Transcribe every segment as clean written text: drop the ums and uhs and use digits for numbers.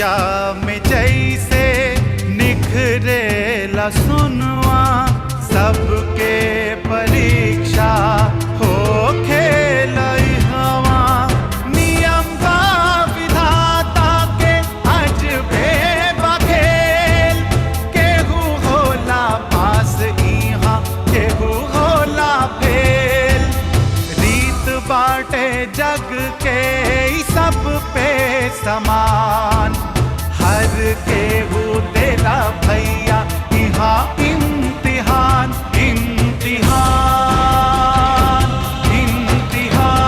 रतिया में जैसे निखरेला सुनवा, सबके परीक्षा हो खेल हवा। नियम का विधाता के अजबे बखेल, केहू होला पास इहाँ केहू होला फेल। रीत बाटे जग के सब पे समान, हर केहू देला भैया इहाँ इम्तिहान। इम्तिहान इम्तिहान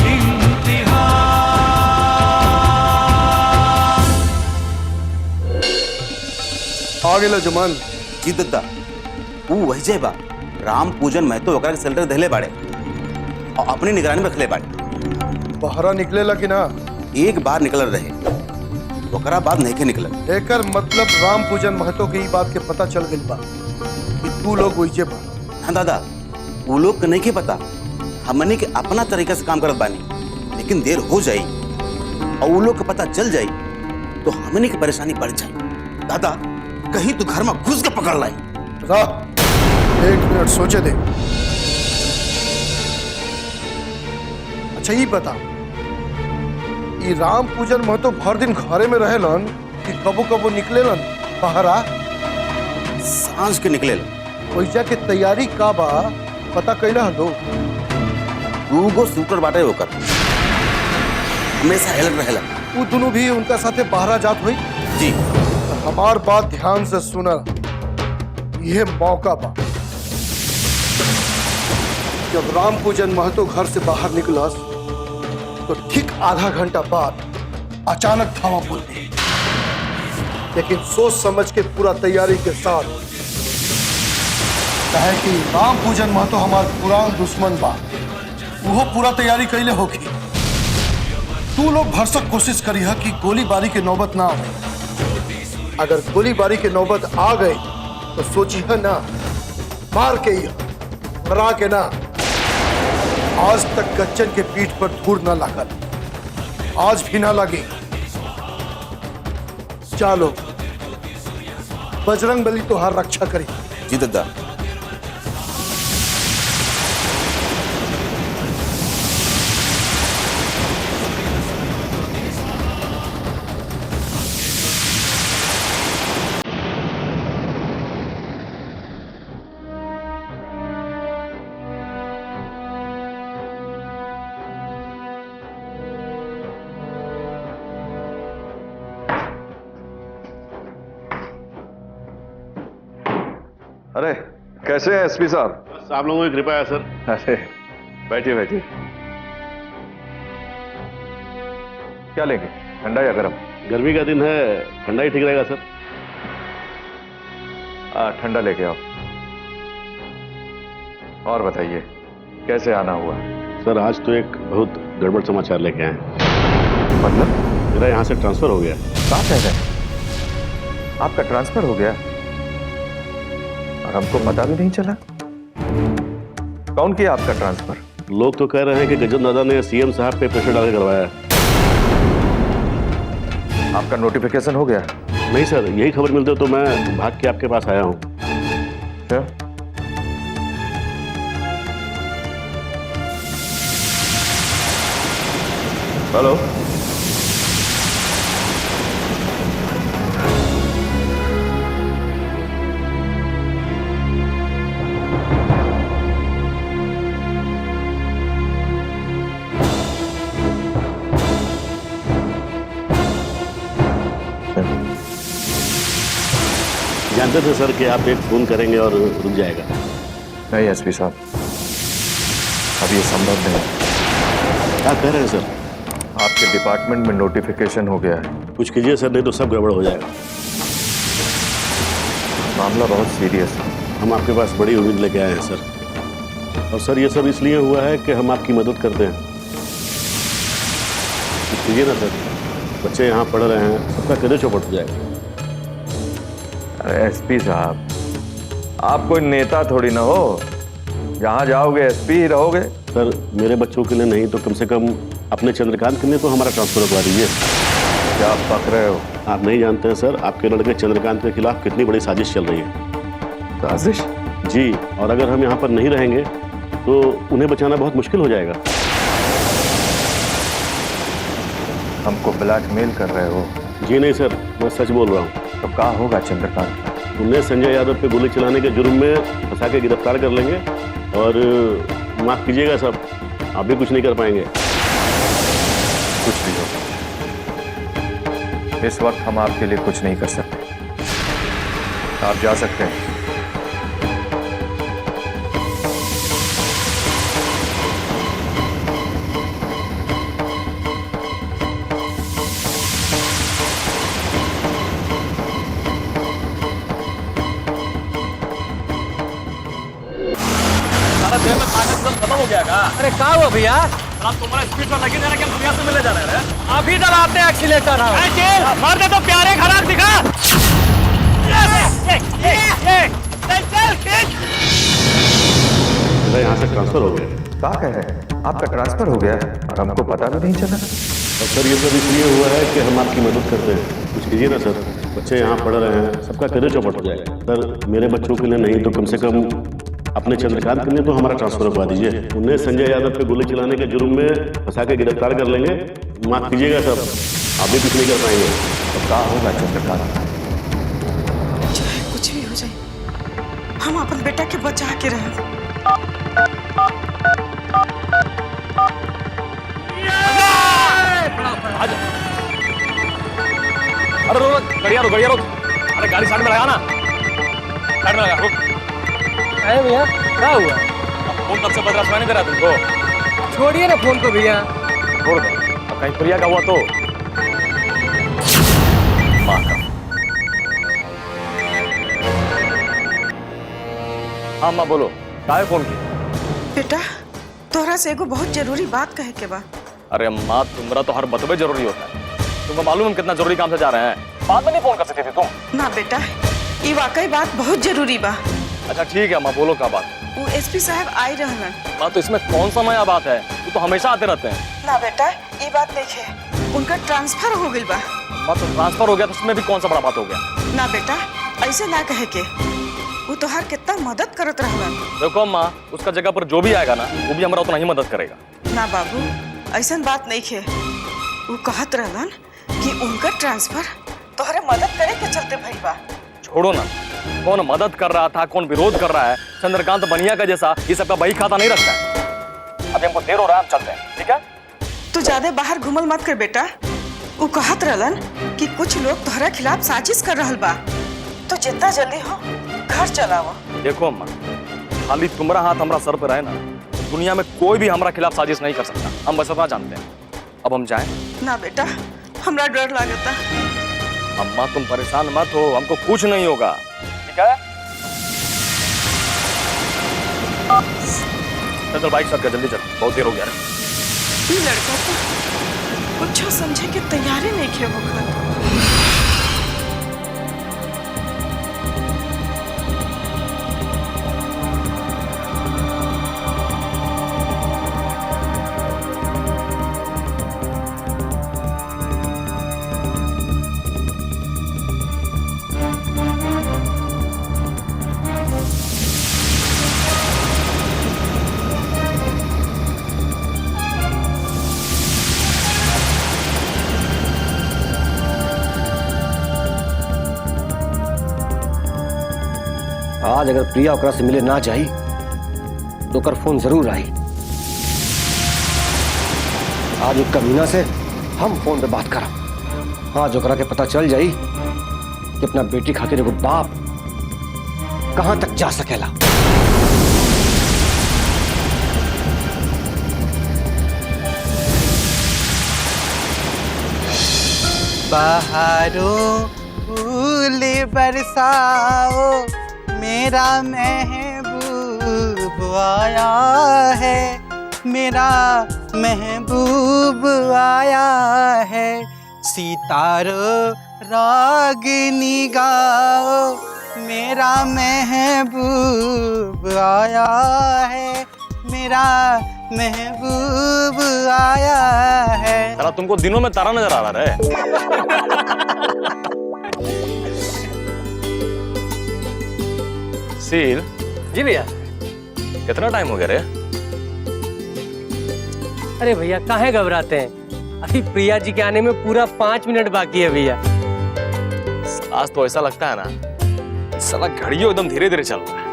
इम्तिहान। आ गेला जमान। जी दद्दा, वो वही जे बा राम पूजन महतो ओकरा के सेल्टर धले बाड़े और अपनी निगरानी में रखले बाड़े। बहरा निकलेला कि ना? एक बार निकल रहे, ओकरा बाद नहीं के निकल। एकर मतलब राम पूजन महतो के ई बात के पता चल गई बा कि तू लोग वही बा। हाँ दादा, वो लोग के नहीं के पता, हमने के अपना तरीका से काम करत बानी, लेकिन देर हो जाई और वो लोग के पता चल जाई तो हमने की परेशानी बढ़ जाई। दादा कहीं तू घर में घुस के पकड़ लाई। एक मिनट सोचे दे। अच्छा ये बता, ये राम पूजन महतो भर दिन घरे में रहेलन कि कबो कबो निकलेलन बहरा? सांझ के निकले वैसा के तैयारी का बा पता कैला हलो? दूगो शूटर बाटे होकर हमेशा हेल्प रहेला। वो दोनों भी उनका साथे बहरा जात हुई? जी। हमार बात ध्यान से सुना, यह मौका बा। जब राम पूजन महतो घर से बाहर निकलस तो ठीक आधा घंटा बाद अचानक धावा बोल दे, लेकिन सोच समझ के पूरा तैयारी के साथ। कहे कि राम पूजन महतो हमार पुरान दुश्मन बा, वो पूरा तैयारी कैले होगी। तू लोग भरसक कोशिश करी है कि गोलीबारी के नौबत ना आए। अगर गोलीबारी के नौबत आ गई तो सोची है ना, मार के ही मरा के ना। आज तक गच्चन के पीठ पर धूल न लागल, आज भी ना लगे। चलो बजरंग बली तुहार रक्षा करी। जी दद्दा। अरे कैसे हैं एसपी साहब? बस आप लोगों की कृपा है सर। अरे बैठिए बैठिए। क्या लेंगे, ठंडा या गरम? गर्मी का दिन है, ठंडा ही ठीक रहेगा सर। ठंडा लेके आओ। और बताइए कैसे आना हुआ? सर आज तो एक बहुत गड़बड़ समाचार लेके आए। मतलब? मेरा यहाँ से ट्रांसफर हो गया। कहाँ कह रहे हैं? आपका ट्रांसफर हो गया और हमको पता भी नहीं चला? कौन किया आपका ट्रांसफर? लोग तो कह रहे हैं कि गजन दादा ने सीएम साहब पे प्रेशर डाल के करवाया। आपका नोटिफिकेशन हो गया? नहीं सर, यही खबर मिलते तो मैं भाग के आपके पास आया हूँ। क्या? हेलो, जानते थे सर कि आप एक फोन करेंगे और रुक जाएगा। नहीं एसपी साहब, अब ये संभव नहीं। क्या कह रहे हैं सर? आपके डिपार्टमेंट में नोटिफिकेशन हो गया है। कुछ कीजिए सर, नहीं तो सब गड़बड़ हो जाएगा। मामला बहुत सीरियस है। हम आपके पास बड़ी उम्मीद लेके आए हैं सर। और सर ये सब इसलिए हुआ है कि हम आपकी मदद करते हैं। कुछ कीजिए ना सर, बच्चे यहाँ पढ़ रहे हैं, सबका कदर चौपट हो जाएगा। अरे एसपी साहब, आप कोई नेता थोड़ी ना हो, जहाँ जाओगे एसपी ही रहोगे। सर मेरे बच्चों के लिए नहीं तो कम से कम अपने चंद्रकांत के लिए तो हमारा ट्रांसफर करवा दीजिए। क्या आप बक रहे हो? आप नहीं जानते हैं सर, आपके लड़के चंद्रकांत के खिलाफ कितनी बड़ी साजिश चल रही है। साजिश? जी, और अगर हम यहाँ पर नहीं रहेंगे तो उन्हें बचाना बहुत मुश्किल हो जाएगा। हमको ब्लैकमेल कर रहे हो? जी नहीं सर, मैं सच बोल रहा हूँ। तो क्या होगा चंद्रकांत? उन्हें संजय यादव पे गोली चलाने के जुर्म में फंसा के गिरफ्तार कर लेंगे और माफ कीजिएगा साहब, आप भी कुछ नहीं कर पाएंगे। कुछ भी हो, इस वक्त हम आपके लिए कुछ नहीं कर सकते। आप जा सकते हैं। खत्म हो गया का? अरे क्या हुआ भैया? आप तुम्हारा स्पीड पर लगे जाना, क्या दुनिया से मिले जा रहे हैं? आप ही दबाते हैं एक्सीलेटर। मार दे तो प्यारे खराब दिखा। यहाँ से ट्रांसफर हो गया। क्या कह रहे हैं? आपका ट्रांसफर हो गया और हमको पता भी नहीं चला? और सर ये सब इसलिए हुआ है कि हम आपकी मदद करते हैं। कुछ कीजिए ना सर, बच्चे यहाँ पढ़ रहे हैं, सबका करियर चौपट हो जाएगा। सर मेरे बच्चों के लिए नहीं तो कम से कम अपने चंद्रकांत के लिए तो हमारा ट्रांसफर करवा दीजिए। उन्हें संजय यादव पे गोली चलाने के जुर्म में फंसा के गिरफ्तार कर लेंगे। माफ कीजिएगा सर, आप भी कुछ नहीं कर पाएंगे। तो क्या होगा चंद्रकांत? चाहे कुछ भी हो जाए, हम अपन बेटा के बचा के रहे। अरे रोक, गड़िया रोक, गड़िया रोक। अरे गाड़ी साइड में लगा ना, साइड में लगा, रुक। अरे भैया क्या हुआ? फोन कब से बदला, सुनाई नहीं दे रहा तुमको? छोड़िए ना फोन को भैया। छोड़ दो, अब कहीं प्रिया का हुआ तो माँ का। हाँ माँ बोलो, काहे फोन की? बेटा तोहरा से एगो बहुत जरूरी बात कहे के बा। अरे माँ तुम्हारा तो हर बतबे जरूरी होता है। तुमको मालूम हम कितना जरूरी काम से जा रहे हैं? बाद में नहीं फोन कर सकती थी तुम? ना बेटा, ये वाकई बात बहुत जरूरी बा। अच्छा ठीक है माँ, बोलो क्या बात? वो एसपी साहब आए रहलन। माँ तो इसमें कौन सा नया बात है? वो तो हमेशा आते रहते हैं। ना बेटा, ये बात देखे, उनका ट्रांसफर हो गई बा। माँ तो ट्रांसफर हो गया तो उसमें भी कौन सा बड़ा बात हो गया? ना बेटा, ऐसे ना कहे के, वो तोहार कितना मदद करत रहलन। देखो माँ, उसका जगह पर जो भी आएगा ना, वो भी हमारा उतना ही मदद करेगा। ना बाबू, ऐसा बात नहीं खे। वो कहत रहलन कि उनका ट्रांसफर तोहरे मदद करे के चलते भइल बा। छोड़ो ना, कौन मदद कर रहा था, कौन विरोध कर रहा है। चंद्रकांत बनिया का जैसा ये सबका बही खाता नहीं रखता है। अभी हमको देर हो रहा है, हम चलते हैं, ठीक है? तू ज्यादा बाहर घूमल मत कर बेटा। वो कहत रहलन कि कुछ लोग तोहरा खिलाफ साजिश कर रहल बा, तो जितना जल्दी हो घर चलाओ। देखो अम्मा, खाली तुम्हारा हाथ हमारा सर पर है ना, तो दुनिया में कोई भी हमारा खिलाफ साजिश नहीं कर सकता। हम बस इतना जानते हैं। अब हम जाएं? ना बेटा, हमरा डर लागता। अम्मा तुम परेशान मत हो, हमको कुछ नहीं होगा, ठीक है? चल बाइक सर, जल्दी चल, बहुत देर हो गया। ये लड़का तो कुछ समझे के तैयारी नहीं खे होगा। आज अगर प्रिया ओकरा से मिले ना जाई तो ओकर फोन जरूर आई। आज एक कमीना से हम फोन पे बात करब। आज ओकरा के पता चल जाई कि अपना बेटी खातिर एगो बाप कहां तक जा सकेला। बहारों फूल बरसाओ, मेरा महबूब आया है, मेरा महबूब आया है। सितारों रागनी गाओ, मेरा महबूब आया है, मेरा महबूब आया है। साला तुमको दिनों में तारा नजर आ रहा है। सील जी भैया। कितना टाइम हो गया रे? अरे भैया काहे घबराते हैं, अभी प्रिया जी के आने में पूरा 5 मिनट बाकी है भैया। आज तो ऐसा लगता है ना साला घड़ियों एकदम धीरे धीरे चल रहा है।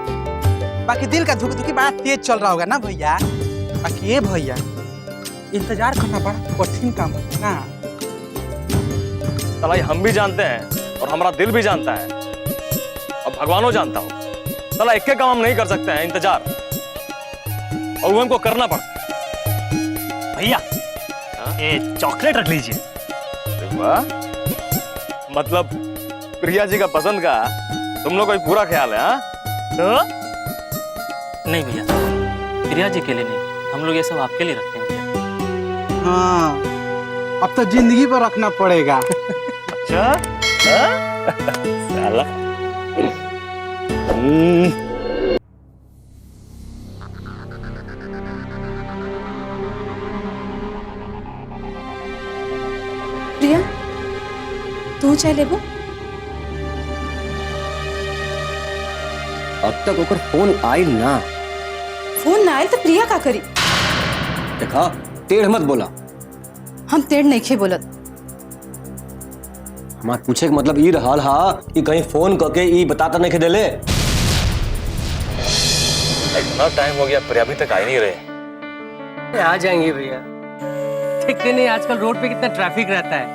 बाकी दिल का धुक-धुकी बड़ा तेज चल रहा होगा ना भैया। बाकी ये भैया इंतजार करना बड़ा कठिन काम है ना। साला ये हम भी जानते हैं और हमारा दिल भी जानता है और भगवानों जानता हो। साला एक के काम हम नहीं कर सकते हैं इंतजार, और वो हमको करना पड़ता है। भैया ये चॉकलेट रख लीजिए। अरे वाह, मतलब प्रिया जी का पसंद का तुम लोग को भी पूरा ख्याल है। हाँ तो नहीं भैया, प्रिया जी के लिए नहीं, हम लोग ये सब आपके लिए रखते हैं भैया। हाँ अब तो जिंदगी पर रखना पड़ेगा। अच्छा साला प्रिया तू चाय लेबो? अब तक ओकर फोन आइल ना। फोन ना आयल तो प्रिया का करी? देखा टेढ़ मत बोला। हम तेड़ नहीं खे बोलत। हमार पूछे के मतलब ई रहल हा कि कहीं फोन करके ई बताता नहीं के देले। इतना टाइम हो गया, प्रिया अभी तक आ ही नहीं रहे। आ जाएंगे भैया। देखते नहीं आजकल रोड पे कितना ट्रैफिक रहता है,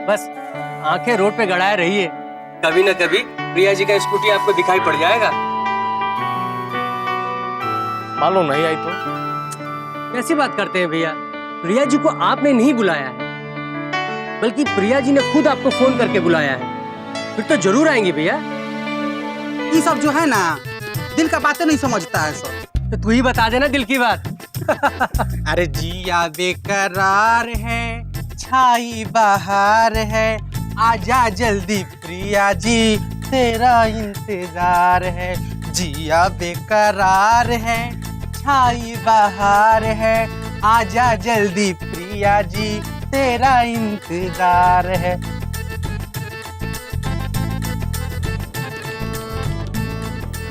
बस आंखें रोड पे गड़ाए रहिए, कभी ना कभी प्रिया जी का स्कूटी आपको दिखाई पड़ जाएगा। मान लो नहीं आई तो? ऐसी बात करते हैं भैया, प्रिया जी को आपने नहीं बुलाया है, बल्कि प्रिया जी ने खुद आपको फोन करके बुलाया है। फिर तो जरूर आएंगे भैया। ये सब जो है ना दिल का बातें नहीं समझता है सब। तो तू ही बता देना दिल की बात। अरे जिया बेकरार है, छाई बहार है, आजा जल्दी प्रिया जी तेरा इंतजार है। जिया बेकरार है, छाई बहार है, आजा जल्दी प्रिया जी तेरा इंतजार है।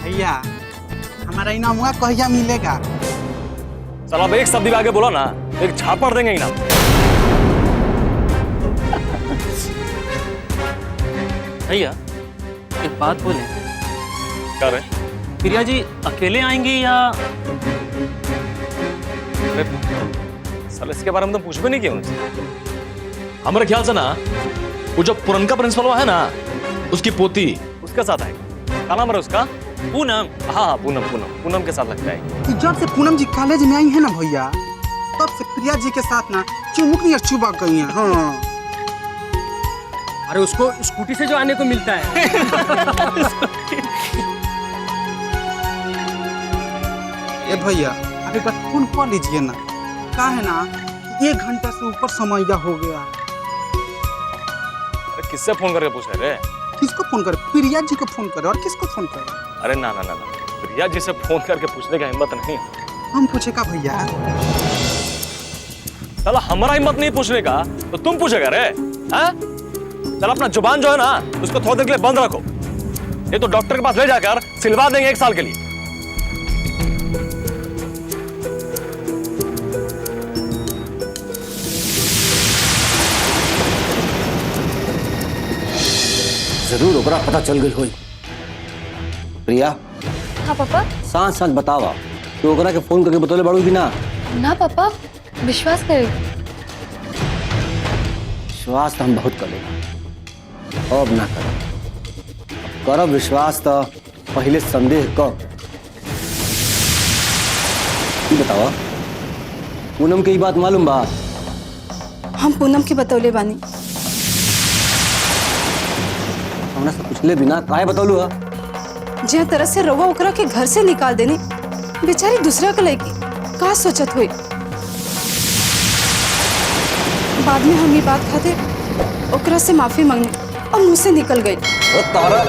भैया हमारा इनाम कहिया मिलेगा? साला अब एक शब्द भी आगे बोला ना, एक झापड़ देंगे इनाम। भैया एक बात बोले, क्या रहे? प्रिया जी अकेले आएंगे या? साला इसके बारे में तो पूछ भी नहीं किया उनसे। हमारे ख्याल से ना वो जो पुरनका प्रिंसिपल है ना, उसकी पोती उसके साथ आएगी। क्या नाम है उसका? पूनम। हाँ पूनम, पूनम के साथ लगता है कि जब से पूनम जी कॉलेज में आई है ना भैया, तब से प्रिया जी के साथ ना चुमुक नहीं चुबा गई है। हाँ अरे उसको स्कूटी से जो आने को मिलता है। ये भैया अब एक बार फोन कॉल लीजिए ना, क्या है ना 1 घंटा से ऊपर समय हो गया। अरे किससे फोन करके पूछ रहे? किसको फोन करे? प्रिया जी को फोन करे। और किसको फोन करे? अरे ना ना ना ना, प्रिया जी से फोन करके पूछने का हिम्मत नहीं। हम पूछे का भैया? साला हमारा हिम्मत नहीं पूछने का तो तुम पूछेगा रे? हाँ? चल अपना जुबान जो है ना उसको थोड़ी देर के लिए बंद रखो, ये तो डॉक्टर के पास ले जाकर सिलवा देंगे 1 साल के लिए। जरूर ओकरा पता चल गई होई। प्रिया हाँ पापा। साथ साथ बतावा तो ओकरा के फोन करके बतौले बाड़ू कि ना? ना पापा विश्वास करे। विश्वास तो हम बहुत कर लेगा, अब ना करब विश्वास तो पहले संदेह कब। बतावा पूनम के ई बात मालूम बा? हम पूनम के बतौले बानी। हमरा से पूछले बिना काहे बतौलू हा? जे तरह से रवा ओकरा के घर से निकाल देनी, बेचारी दूसरा के लड़की का सोचत हुई। बाद में हम ये बात खाते ओकरा से माफी मांगने और मुंह से निकल गई। तारा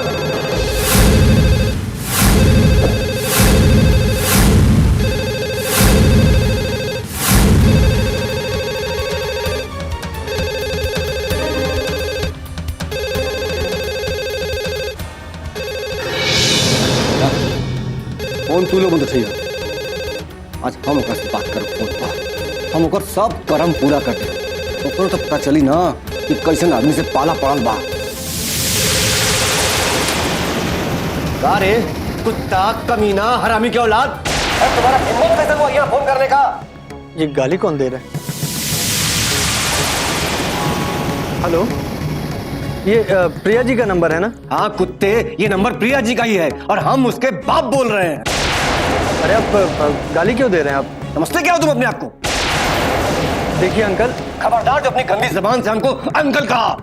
फोन तू लोग उठैया। आज हम ओकर से बात कर फोन पर, हम ओकर सब कर्म पूरा कर दे। ओकर तो पता चली ना कि कैसन आदमी से पाला पड़ल बा। का रे कुत्ता कमीना हरामी के औलाद, तुम्हारा हिम्मत कैसे हुआ यहाँ फोन करने का? ये गाली कौन दे रहा है? हेलो, ये प्रिया जी का नंबर है ना? हाँ कुत्ते, ये नंबर प्रिया जी का ही है और हम उसके बाप बोल रहे हैं। अरे आप गाली क्यों दे रहे हैं? आप समझते क्या हो तुम अपने आप को? देखिए अंकल, खबरदार जो अपनी गंदी जबान से हमको अंकल कहा,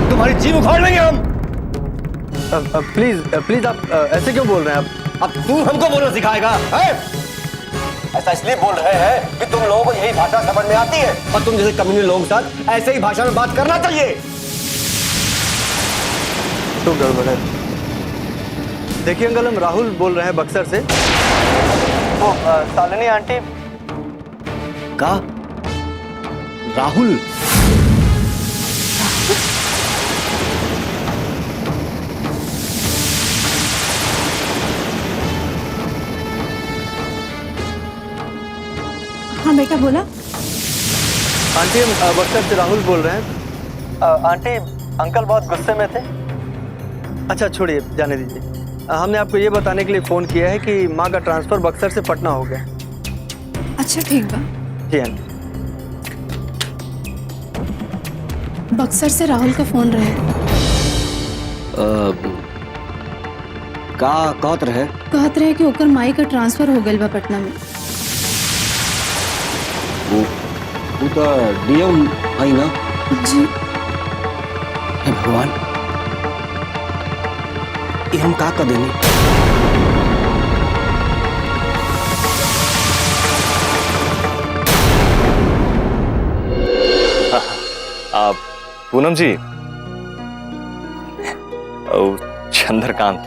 तुम्हारी जीभ उखाड़ लेंगे हम। प्लीज आप ऐसे क्यों बोल रहे हैं? आप अब तू हमको बोलना सिखाएगा है? ऐसा इसलिए बोल रहे हैं कि तुम लोगों को यही भाषा समझ में आती है और तुम जैसे कम्युनिटी लोगों के साथ ऐसे ही भाषा में बात करना चाहिए। तो गड़बड़ है। देखिए अंकल, हम राहुल बोल रहे हैं बक्सर से। वो शालिनी आंटी का राहुल? हाँ बेटा बोला। आंटी, हम बक्सर से राहुल बोल रहे हैं। आंटी, अंकल बहुत गुस्से में थे। अच्छा छोड़िए, जाने दीजिए। हमने आपको ये बताने के लिए फ़ोन किया है कि माँ का ट्रांसफ़र बक्सर से पटना हो गया। अच्छा ठीक बा। जी आंटी। बक्सर से राहुल का फोन रहे। का कहत रहे? कहत रहे कि ओकर माई का ट्रांसफर हो गइल बा पटना में। वो तो डीएम आई ना? जी। हे भगवान, ये हम का कर देनी? पूनम जी और चंद्रकांत,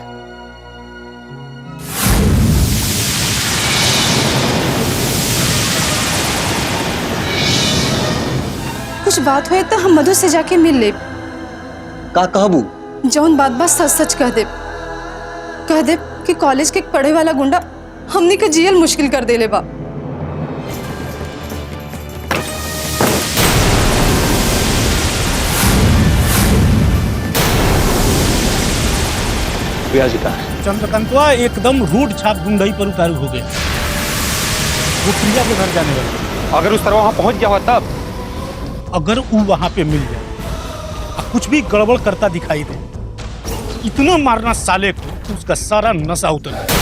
कुछ बात हुए तो हम मधु से जाके मिल ले। का कहबू? जौन बात बस सच सच कह दे कि कॉलेज के पढ़े वाला गुंडा हमने के जियल मुश्किल कर देले बा। प्रिया जी का चंद्रकांतवा एकदम रूट छाप गुंडई पर उतारू हो गया। वो प्रिया के घर जाने वाला। अगर उस तरह वहां पहुंच गया हुआ तब? अगर वो वहां पे मिल जाए और कुछ भी गड़बड़ करता दिखाई दे, इतना मारना साले को उसका सारा नशा उतर जाए।